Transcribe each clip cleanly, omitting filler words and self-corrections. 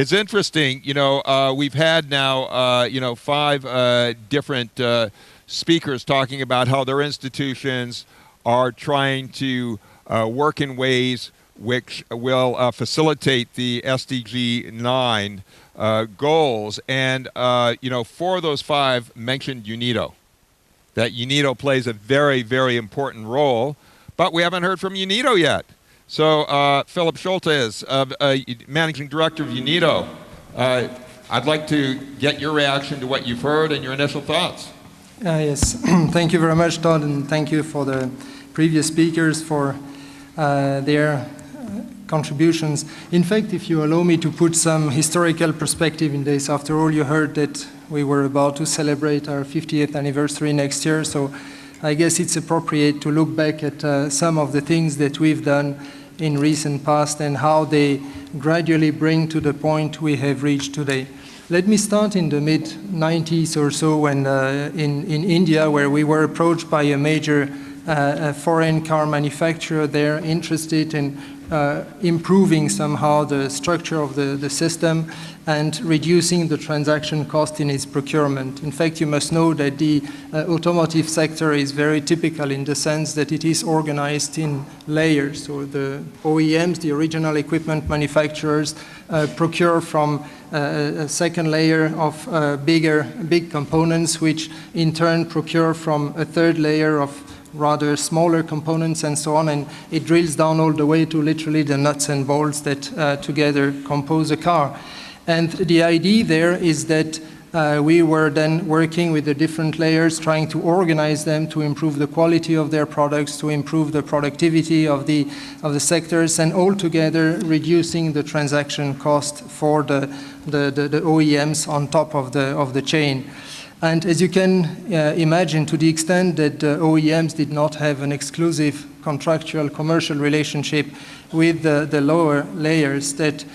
It's interesting, we've had now, 5 different speakers talking about how their institutions are trying to work in ways which will facilitate the SDG 9 goals. And, 4 of those 5 mentioned UNIDO. That UNIDO plays a very, very important role, but we haven't heard from UNIDO yet. So Philip Schultes, Managing Director of UNIDO, I'd like to get your reaction to what you've heard and your initial thoughts. Yes, thank you very much, Todd, and thank you for the previous speakers for their contributions. In fact, if you allow me to put some historical perspective in this, after all, you heard that we were about to celebrate our 50th anniversary next year, so I guess it's appropriate to look back at some of the things that we've done in recent past and how they gradually bring to the point we have reached today. Let me start in the mid-90s or so when in India, where we were approached by a major foreign car manufacturer there interested in improving somehow the structure of the system and reducing the transaction cost in its procurement. In fact, you must know that the automotive sector is very typical in the sense that it is organized in layers. So the OEMs, the original equipment manufacturers, procure from a second layer of big components, which in turn procure from a third layer of rather smaller components and so on, and it drills down all the way to literally the nuts and bolts that together compose a car. And the idea there is that we were then working with the different layers, trying to organize them to improve the quality of their products, to improve the productivity of the sectors, and altogether reducing the transaction cost for the OEMs on top of the chain. And as you can imagine, to the extent that OEMs did not have an exclusive contractual commercial relationship with the lower layers, that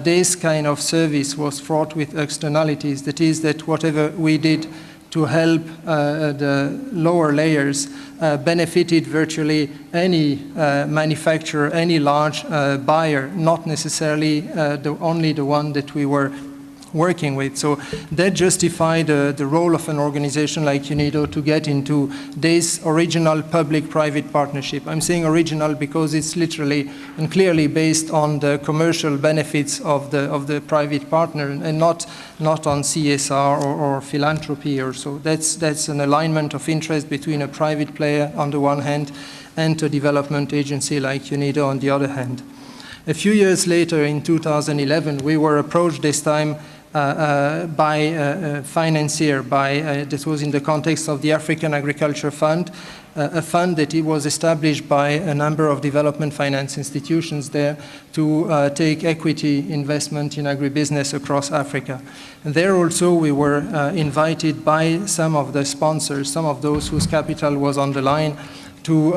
this kind of service was fraught with externalities. That is, that whatever we did to help the lower layers benefited virtually any manufacturer, any large buyer, not necessarily only the one that we were working with. So that justified the role of an organization like UNIDO to get into this original public-private partnership. I'm saying original because it's literally and clearly based on the commercial benefits of the private partner and not on CSR or philanthropy or so. That's an alignment of interest between a private player on the one hand and a development agency like UNIDO on the other hand. A few years later, in 2011, we were approached this time by a financier, this was in the context of the African Agriculture Fund, a fund that it was established by a number of development finance institutions there to take equity investment in agribusiness across Africa. And there also we were invited by some of the sponsors, some of those whose capital was on the line, to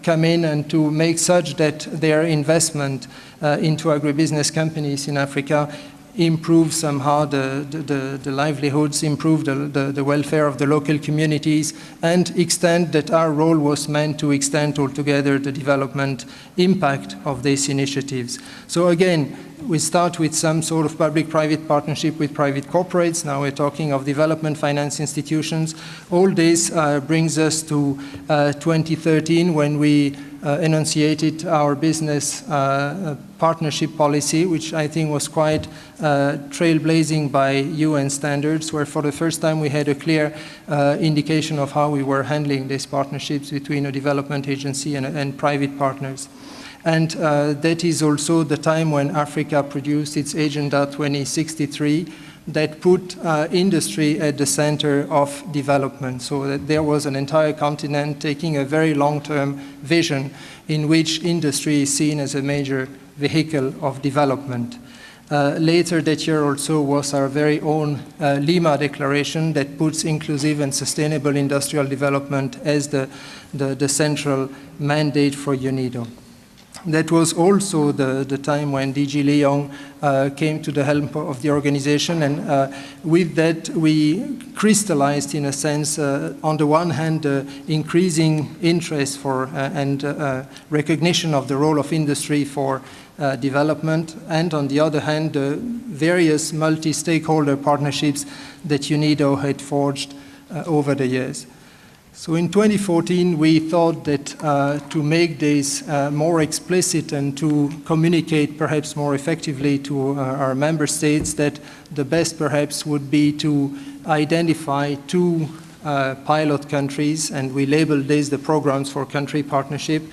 come in and to make such that their investment into agribusiness companies in Africa improve somehow the livelihoods, improve the welfare of the local communities, and extend that our role was meant to extend altogether the development impact of these initiatives. So again, we start with some sort of public-private partnership with private corporates. Now we're talking of development finance institutions. All this brings us to 2013 when we enunciated our business partnership policy, which I think was quite trailblazing by UN standards, where for the first time we had a clear indication of how we were handling these partnerships between a development agency and private partners. And that is also the time when Africa produced its Agenda 2063 that put industry at the center of development, so that there was an entire continent taking a very long-term vision in which industry is seen as a major vehicle of development. Later that year also was our very own Lima Declaration that puts inclusive and sustainable industrial development as the central mandate for UNIDO. That was also the time when DG Leong came to the helm of the organization, and with that we crystallized, in a sense, on the one hand, increasing interest for and recognition of the role of industry for development, and on the other hand, the various multi-stakeholder partnerships that UNIDO had forged over the years. So in 2014, we thought that to make this more explicit and to communicate perhaps more effectively to our member states, that the best perhaps would be to identify 2 pilot countries, and we labeled these the programs for country partnership,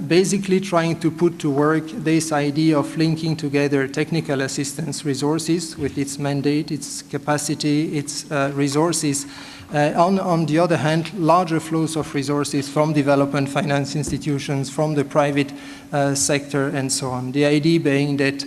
basically trying to put to work this idea of linking together technical assistance resources with its mandate, its capacity, its resources. On the other hand, larger flows of resources from development finance institutions, from the private sector, and so on. The idea being that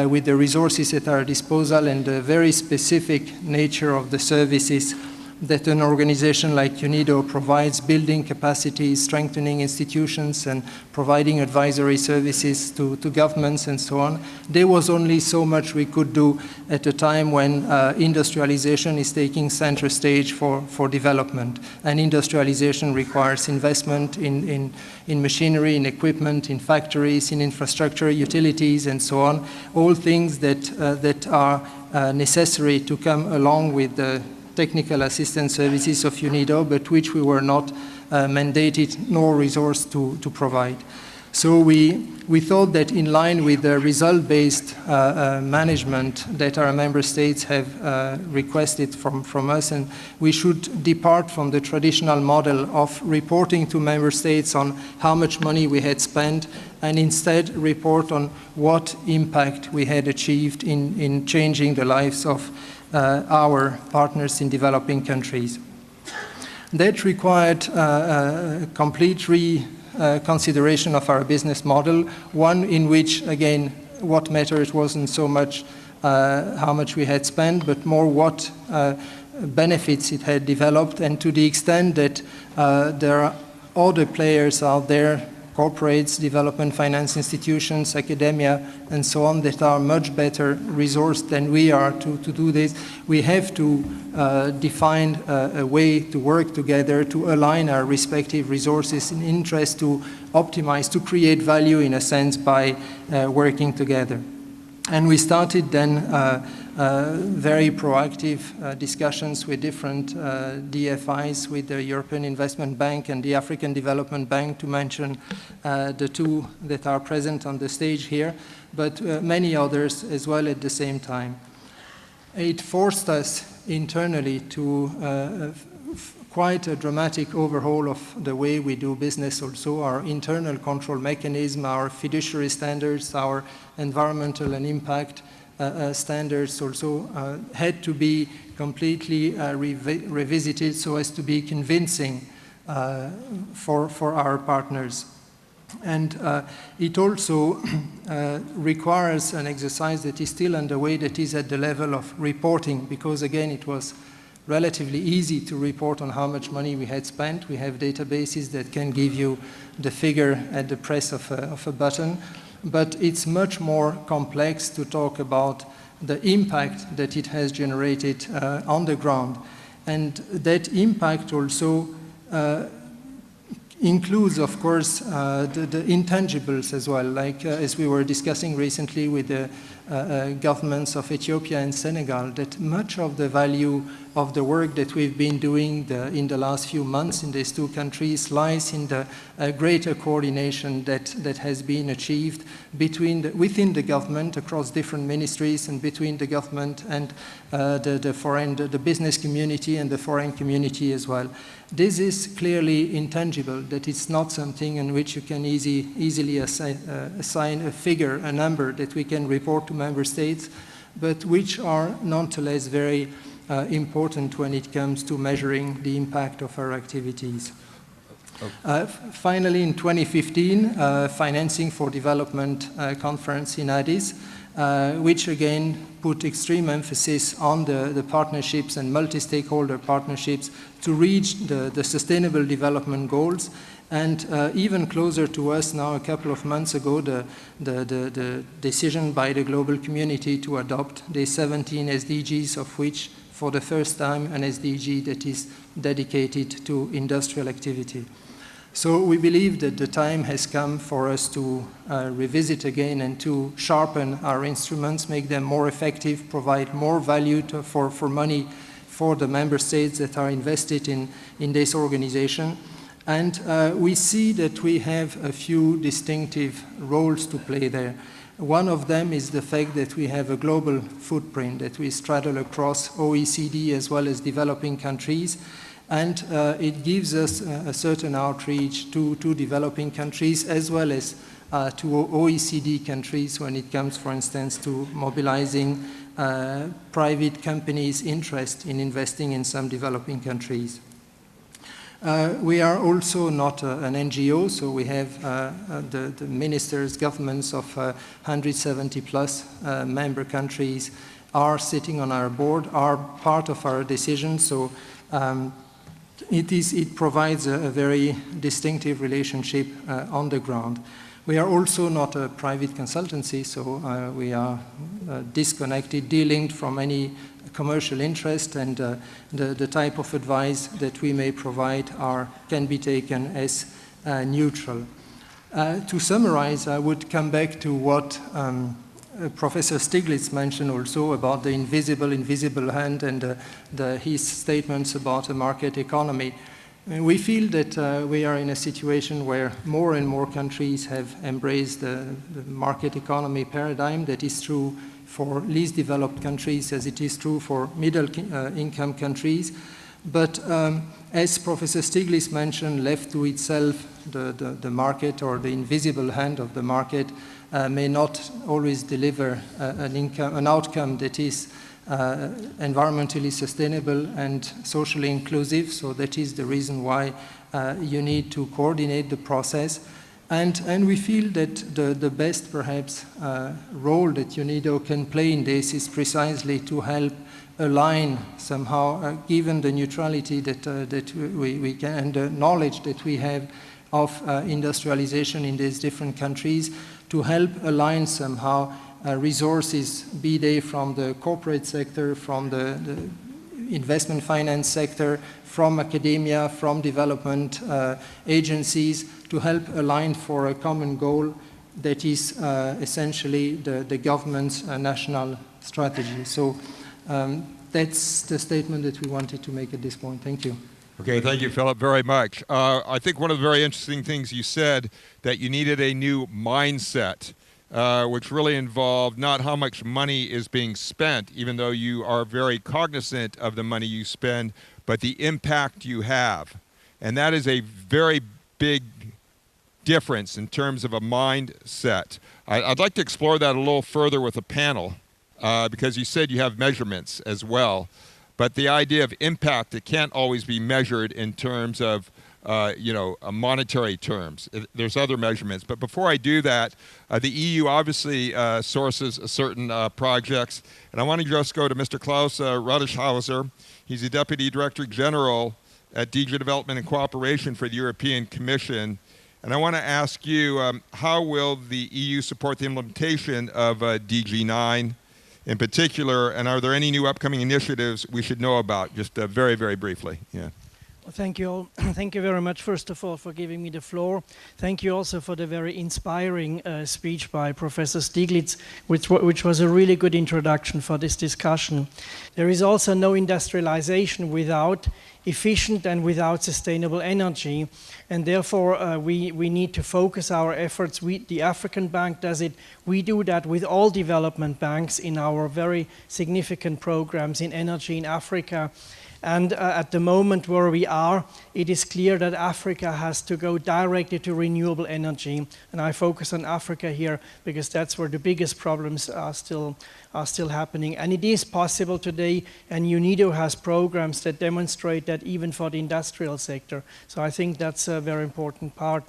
with the resources at our disposal and the very specific nature of the services that an organization like UNIDO provides, building capacity, strengthening institutions, and providing advisory services to governments and so on, there was only so much we could do at a time when industrialization is taking center stage for development. And industrialization requires investment in machinery, in equipment, in factories, in infrastructure, utilities, and so on, all things that are necessary to come along with the technical assistance services of UNIDO, but which we were not mandated nor resourced to provide. So we thought that in line with the result-based management that our member states have requested from us, and we should depart from the traditional model of reporting to member states on how much money we had spent, and instead report on what impact we had achieved in changing the lives of our partners in developing countries. That required complete reconsideration of our business model, one in which, again, what mattered wasn't so much how much we had spent, but more what benefits it had developed, and to the extent that there are other players out there, corporates, development finance institutions, academia, and so on, that are much better resourced than we are to do this. We have to define a way to work together, to align our respective resources in interest to optimize, to create value, in a sense, by working together. And we started then very proactive discussions with different DFIs, with the European Investment Bank and the African Development Bank, to mention the 2 that are present on the stage here, but many others as well at the same time. It forced us internally to quite a dramatic overhaul of the way we do business also, our internal control mechanism, our fiduciary standards, our environmental and impact standards also had to be completely revisited so as to be convincing for our partners. And it also requires an exercise that is still underway, that is at the level of reporting, because again, it was relatively easy to report on how much money we had spent. We have databases that can give you the figure at the press of a button, but it's much more complex to talk about the impact that it has generated on the ground. And that impact also includes, of course, the intangibles as well, like as we were discussing recently with the governments of Ethiopia and Senegal, that much of the value of the work that we've been doing in the last few months in these 2 countries lies in the greater coordination that has been achieved within the government, across different ministries, and between the government and the business community and the foreign community as well. This is clearly intangible, that it's not something in which you can easily assign a figure, a number that we can report to member states, but which are nonetheless very important when it comes to measuring the impact of our activities. Finally, in 2015, Financing for Development conference in Addis, which again put extreme emphasis on the partnerships and multi-stakeholder partnerships to reach the sustainable development goals, And even closer to us now, a couple of months ago, the decision by the global community to adopt the 17 SDGs, of which for the first time an SDG that is dedicated to industrial activity. So we believe that the time has come for us to revisit again and to sharpen our instruments, make them more effective, provide more value for money for the member states that are invested in this organization. And we see that we have a few distinctive roles to play there. One of them is the fact that we have a global footprint, that we straddle across OECD as well as developing countries. And it gives us a certain outreach to developing countries as well as to OECD countries when it comes, for instance, to mobilizing private companies' interest in investing in some developing countries. We are also not an NGO, so we have the ministers, governments of 170 plus member countries are sitting on our board, are part of our decision. So it provides a very distinctive relationship on the ground. We are also not a private consultancy, so we are disconnected, delinked from any commercial interest, and the type of advice that we may provide can be taken as neutral. To summarize, I would come back to what Professor Stiglitz mentioned also about the invisible hand and his statements about a market economy. We feel that we are in a situation where more and more countries have embraced the market economy paradigm. That is true for least developed countries as it is true for middle income countries. But as Professor Stiglitz mentioned, left to itself, the market or the invisible hand of the market may not always deliver an outcome that is environmentally sustainable and socially inclusive. So that is the reason why you need to coordinate the process. And we feel that the best, perhaps, role that UNIDO can play in this is precisely to help align somehow, given the neutrality that we can, and the knowledge that we have of industrialization in these different countries, to help align somehow resources, be they from the corporate sector, from the investment finance sector, from academia, from development agencies, to help align for a common goal that is essentially the government's national strategy. So that's the statement that we wanted to make at this point. Thank you. Okay, thank you, Philip, very much. I think one of the very interesting things you said, that you needed a new mindset, which really involved not how much money is being spent, even though you are very cognizant of the money you spend, but the impact you have. And that is a very big difference in terms of a mindset. I'd like to explore that a little further with a panel, because you said you have measurements as well. But the idea of impact, it can't always be measured in terms of monetary terms. There's other measurements. But before I do that, the EU obviously sources certain projects. And I want to just go to Mr. Klaus Radischhauser. He's the Deputy Director General at DG Development and Cooperation for the European Commission. And I want to ask you, how will the EU support the implementation of DG9 in particular, and are there any new upcoming initiatives we should know about? Just very, very briefly. Yeah. Well, thank you all. Thank you very much, first of all, for giving me the floor. Thank you also for the very inspiring speech by Professor Stiglitz, which was a really good introduction for this discussion. There is also no industrialization without efficient and without sustainable energy, and therefore we need to focus our efforts. The African Bank does it. We do that with all development banks in our very significant programs in energy in Africa. And at the moment where we are, it is clear that Africa has to go directly to renewable energy. And I focus on Africa here because that's where the biggest problems are still happening. And it is possible today, and UNIDO has programs that demonstrate that even for the industrial sector. So I think that's a very important part.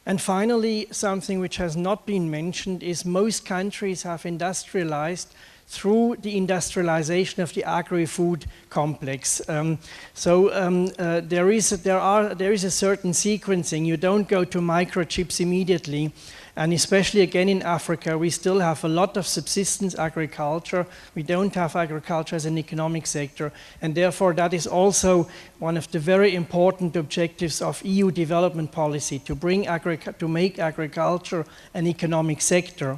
And finally, something which has not been mentioned is most countries have industrialized through the industrialization of the agri-food complex. There is a certain sequencing. You don't go to microchips immediately. And especially again in Africa, we still have a lot of subsistence agriculture. We don't have agriculture as an economic sector. And therefore, that is also one of the very important objectives of EU development policy, to make agriculture an economic sector.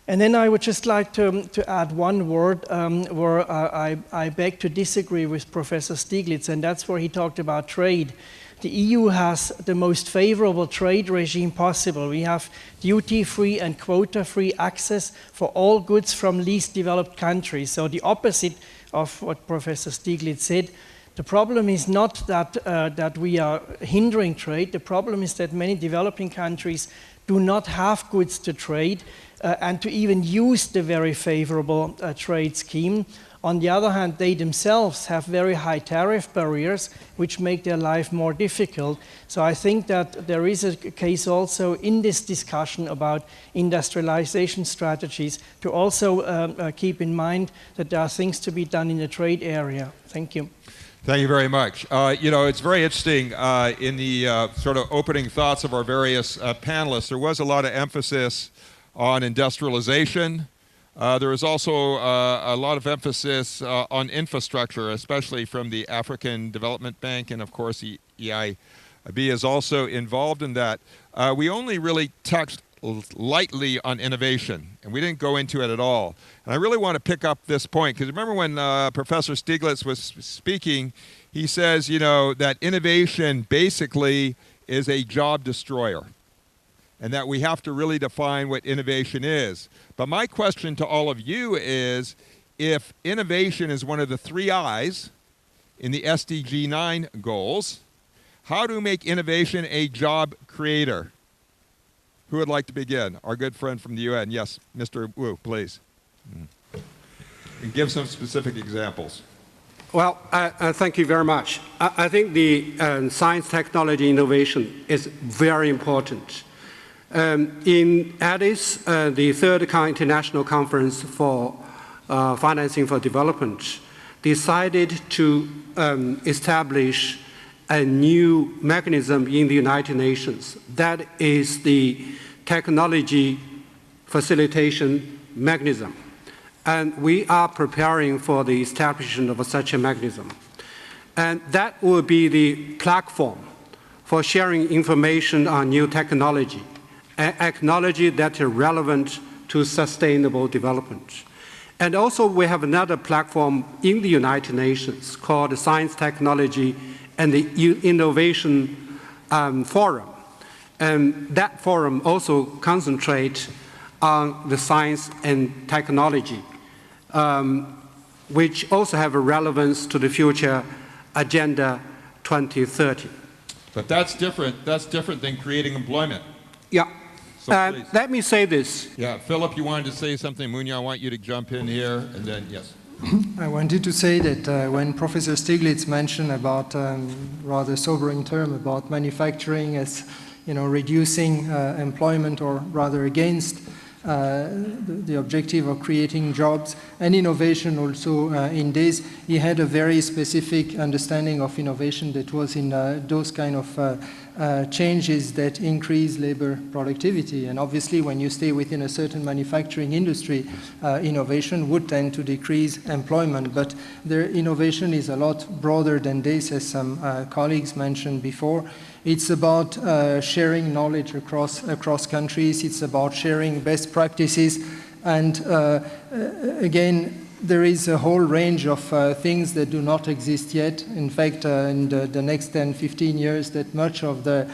And then I would just like to add one word where I beg to disagree with Professor Stiglitz, and that's where he talked about trade. The EU has the most favorable trade regime possible. We have duty-free and quota-free access for all goods from least developed countries. So the opposite of what Professor Stiglitz said. The problem is not that we are hindering trade. The problem is that many developing countries do not have goods to trade and to even use the very favorable trade scheme. On the other hand, they themselves have very high tariff barriers, which make their life more difficult. So I think that there is a case also in this discussion about industrialization strategies to also keep in mind that there are things to be done in the trade area. Thank you. Thank you very much. You know, it's very interesting in the sort of opening thoughts of our various panelists. There was a lot of emphasis on industrialization. There is also a lot of emphasis on infrastructure, especially from the African Development Bank, and of course the EIB is also involved in that. We only really touched lightly on innovation, and we didn't go into it at all. And I really want to pick up this point, because remember when Professor Stiglitz was speaking, he says, you know, that innovation basically is a job destroyer, and that we have to really define what innovation is. But my question to all of you is, if innovation is one of the 3 I's in the SDG 9 goals, how do we make innovation a job creator? Who would like to begin? Our good friend from the UN. Yes, Mr. Wu, please. And give some specific examples. Well, thank you very much. I think the science, technology, innovation is very important. In Addis, the third international conference for financing for development decided to establish a new mechanism in the United Nations. That is the technology facilitation mechanism. And we are preparing for the establishment of such a mechanism. And that will be the platform for sharing information on new technology that are relevant to sustainable development. And also we have another platform in the United Nations called the Science, Technology and the Innovation Forum. And that forum also concentrates on the science and technology, which also have a relevance to the future Agenda 2030. But that's different than creating employment. Yeah. So let me say this. Yeah, Philip, you wanted to say something. Munya, I want you to jump in here, and then, yes. I wanted to say that when Professor Stiglitz mentioned about rather sobering term about manufacturing as, you know, reducing employment, or rather against the objective of creating jobs and innovation also in this, he had a very specific understanding of innovation that was in those kind of changes that increase labor productivity. And obviously when you stay within a certain manufacturing industry, innovation would tend to decrease employment. But their innovation is a lot broader than this, as some colleagues mentioned before. It's about sharing knowledge across countries. It's about sharing best practices. And again, there is a whole range of things that do not exist yet. In fact, in the next 10, 15 years, that much of the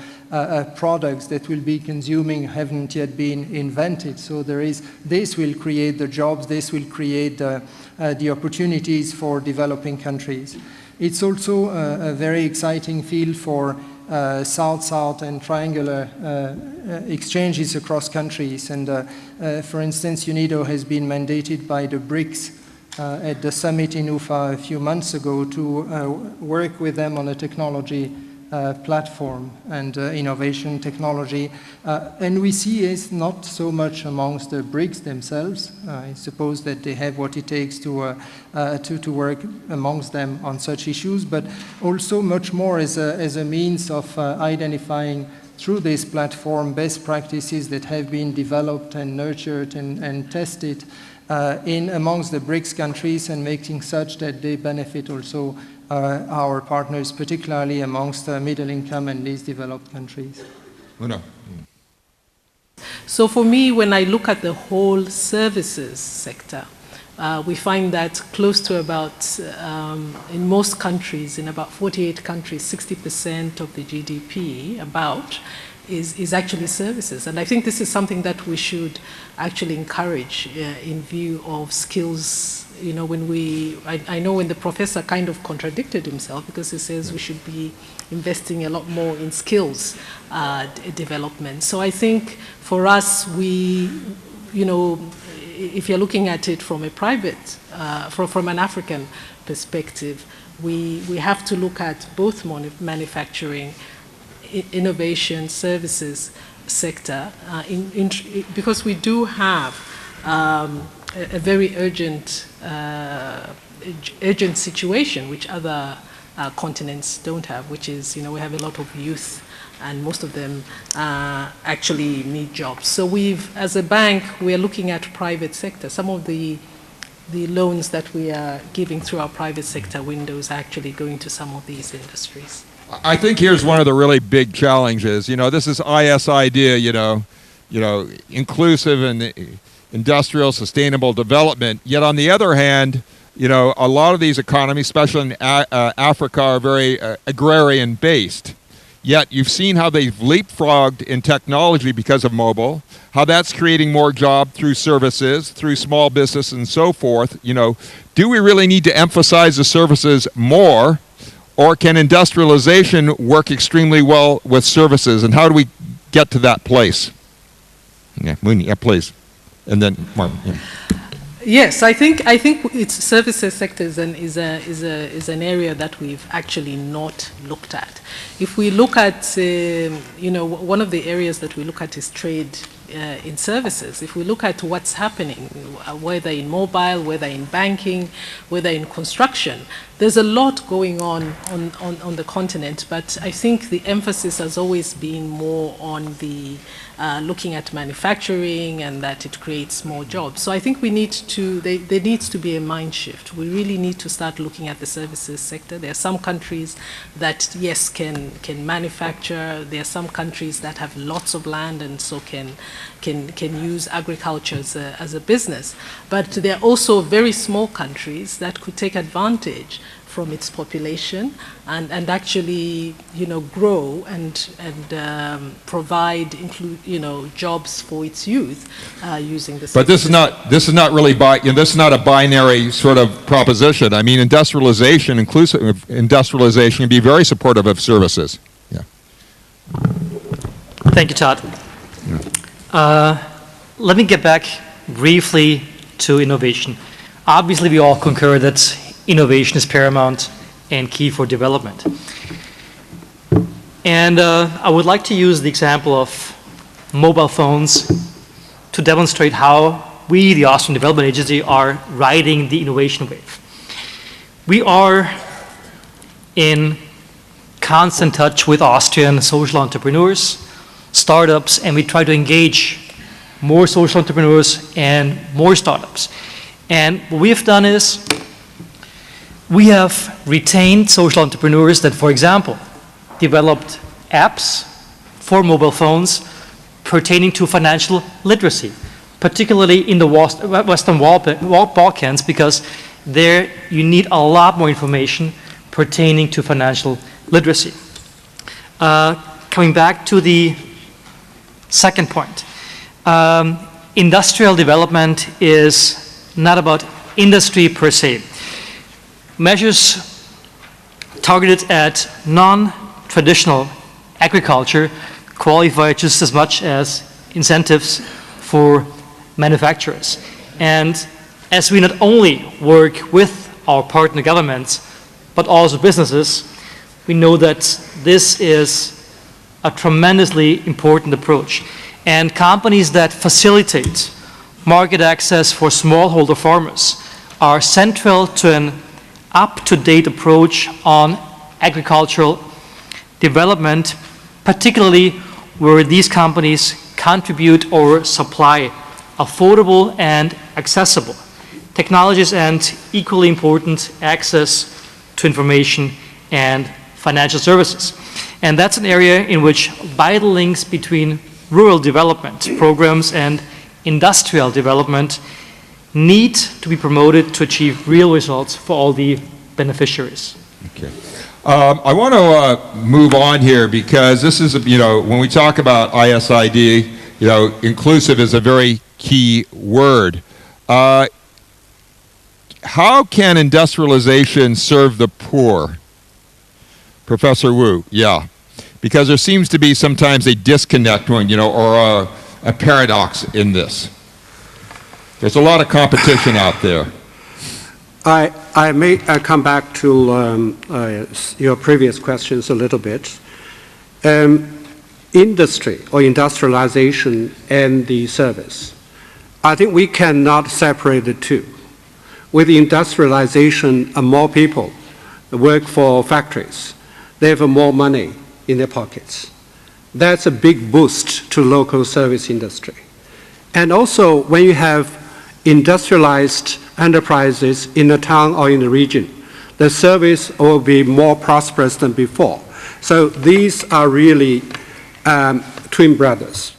products that we'll be consuming haven't yet been invented. So this will create the jobs, this will create the opportunities for developing countries. It's also a very exciting field for South-South and triangular exchanges across countries. And for instance, UNIDO has been mandated by the BRICS at the summit in Ufa a few months ago to work with them on a technology platform and innovation technology. And we see it's not so much amongst the BRICS themselves. I suppose that they have what it takes to work amongst them on such issues, but also much more as a means of identifying through this platform best practices that have been developed and nurtured and tested in amongst the BRICS countries, and making such that they benefit also our partners, particularly amongst middle income and least developed countries. Oh, no. So for me, when I look at the whole services sector, we find that close to about, in most countries, in about 48 countries, 60% of the GDP is actually services. And I think this is something that we should actually encourage in view of skills. You know, I know when the professor kind of contradicted himself, because he says we should be investing a lot more in skills development. So I think for us, you know, if you're looking at it from a private, from an African perspective, we have to look at both manufacturing, innovation, services sector, because we do have a very urgent situation which other continents don't have, which is, you know, we have a lot of youth, and most of them actually need jobs. So as a bank, we're looking at private sector. Some of the loans that we are giving through our private sector windows are actually going to some of these industries. I think here's one of the really big challenges. You know, this is IS idea, you know, inclusive and industrial sustainable development. Yet on the other hand, you know, a lot of these economies, especially in Africa, are very agrarian based. Yet you've seen how they've leapfrogged in technology because of mobile, how that's creating more job through services, through small business and so forth. You know, do we really need to emphasize the services more, or can industrialization work extremely well with services? And how do we get to that place? Yeah, Mooney, yeah, please. And then Martin. Yeah. Yes, I think it's services sector is an area that we've actually not looked at. If we look at, you know, one of the areas that we look at is trade in services. If we look at what's happening, whether in mobile, whether in banking, whether in construction, there's a lot going on the continent, but I think the emphasis has always been more on the looking at manufacturing and that it creates more jobs. So I think there needs to be a mind shift. We really need to start looking at the services sector. There are some countries that, yes, can manufacture. There are some countries that have lots of land and so can use agriculture as a business. But there are also very small countries that could take advantage from its population and actually, you know, grow and provide, you know, jobs for its youth using the. But this is not really this is not a binary sort of proposition. I mean, industrialization, inclusive industrialization, can be very supportive of services. Yeah. Thank you, Todd. Yeah. Let me get back briefly to innovation. Obviously, we all concur that innovation is paramount and key for development. And I would like to use the example of mobile phones to demonstrate how we, the Austrian Development Agency, are riding the innovation wave. We are in constant touch with Austrian social entrepreneurs, startups, and we try to engage more social entrepreneurs and more startups. And what we have done is we have retained social entrepreneurs that, for example, developed apps for mobile phones pertaining to financial literacy, particularly in the Western Balkans, because there you need a lot more information pertaining to financial literacy. Coming back to the second point, industrial development is not about industry per se. Measures targeted at non-traditional agriculture qualify just as much as incentives for manufacturers. And as we not only work with our partner governments, but also businesses, we know that this is a tremendously important approach. And companies that facilitate market access for smallholder farmers are central to an up-to-date approach on agricultural development, particularly where these companies contribute or supply affordable and accessible technologies and, equally important, access to information and financial services. And that's an area in which vital links between rural development programs and industrial development need to be promoted to achieve real results for all the beneficiaries. Okay. I want to move on here because this is, when we talk about ISID, inclusive is a very key word. How can industrialization serve the poor? Professor Wu, yeah. Because there seems to be sometimes a disconnect, or a paradox in this. There's a lot of competition out there. I may come back to your previous questions a little bit. Industry or industrialization and the service. I think we cannot separate the two. With industrialization, more people work for factories. They have more money in their pockets. That's a big boost to local service industry. And also, when you have industrialized enterprises in a town or in a region, the service will be more prosperous than before. So these are really twin brothers.